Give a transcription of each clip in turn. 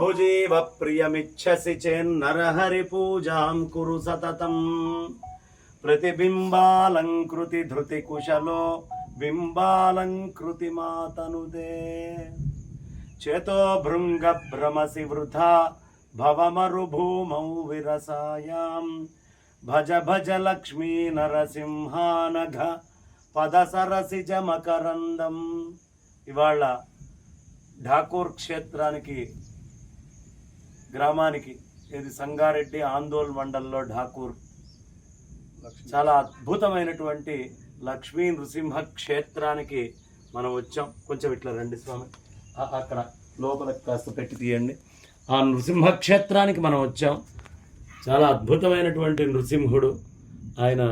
భుజీవ ప్రియమిచ్చసి చేన్నరహరి పూజాం కురు సతతం ప్రతిబింబాలంకృతి ధృతి కుశలో బింబాలంకృతి మాతనుదే చేతో భృంగ భ్రమసి వృథా భవమరుభూమౌ విరసాయాం భజ భజ లక్ష్మీ నరసింహానఘ పదసరసిజ మకరందం. ఇవాళ ఠాకూర్ క్షేత్రానికి గ్రామానికి ఇది సంగారెడ్డి ఆందోళ్ మండల్లో ఠాకూర్ చాలా అద్భుతమైనటువంటి లక్ష్మీ నృసింహ క్షేత్రానికి మనం వచ్చాం. కొంచెం ఇట్లా రండి స్వామి, అక్కడ లోపలికి కాస్త పెట్టి తీయండి. ఆ నృసింహ క్షేత్రానికి మనం వచ్చాం. చాలా అద్భుతమైనటువంటి నృసింహుడు. ఆయన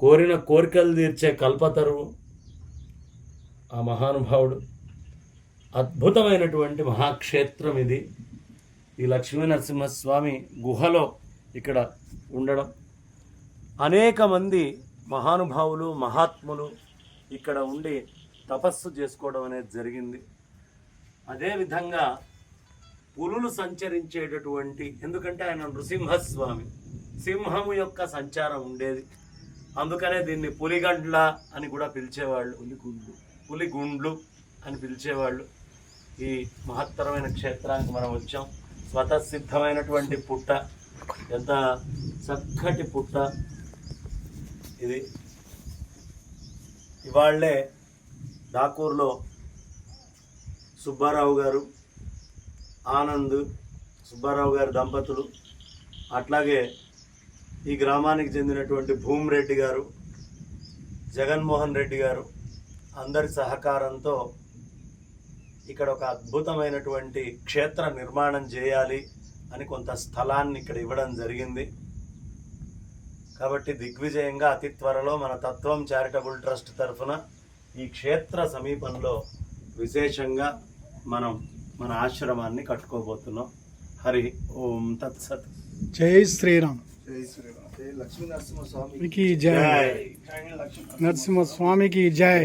కోరిన కోరికలు తీర్చే కల్పతరువు ఆ మహానుభావుడు. అద్భుతమైనటువంటి మహాక్షేత్రం ఇది. ఈ లక్ష్మీ నరసింహస్వామి గుహలో ఇక్కడ ఉండడం, అనేక మంది మహానుభావులు మహాత్ములు ఇక్కడ ఉండి తపస్సు చేసుకోవడం అనేది జరిగింది. అదేవిధంగా పులులు సంచరించేటటువంటి, ఎందుకంటే ఆయన నృసింహస్వామి, సింహము యొక్క సంచారం ఉండేది, అందుకనే దీన్ని పులిగండ్ల అని కూడా పిలిచేవాళ్ళు, పులిగుండ్లు అని పిలిచేవాళ్ళు. ఈ మహత్తరమైన క్షేత్రానికి మనం వచ్చాం. స్వతసిద్ధమైనటువంటి పుట్ట, ఎంత చక్కటి పుట్ట ఇది. ఇవాళ్లే ఠాకూర్లో సుబ్బారావు గారు, ఆనంద్ సుబ్బారావు గారి దంపతులు, అట్లాగే ఈ గ్రామానికి చెందినటువంటి భూమిరెడ్డి గారు, జగన్మోహన్ రెడ్డి గారు అందరి సహకారంతో ఇక్కడ ఒక అద్భుతమైనటువంటి క్షేత్ర నిర్మాణం చేయాలి అని కొంత స్థలాన్ని ఇక్కడ ఇవ్వడం జరిగింది. కాబట్టి దిగ్విజయంగా అతి త్వరలో మన తత్వం చారిటబుల్ ట్రస్ట్ తరఫున ఈ క్షేత్ర సమీపంలో విశేషంగా మనం మన ఆశ్రమాన్ని కట్టుకోబోతున్నాం. హరి ఓం తత్సత్. జై శ్రీరామ్. జై శ్రీరామ్. జై లక్ష్మీ నరసింహస్వామికి జై. నరసింహస్వామికి జై.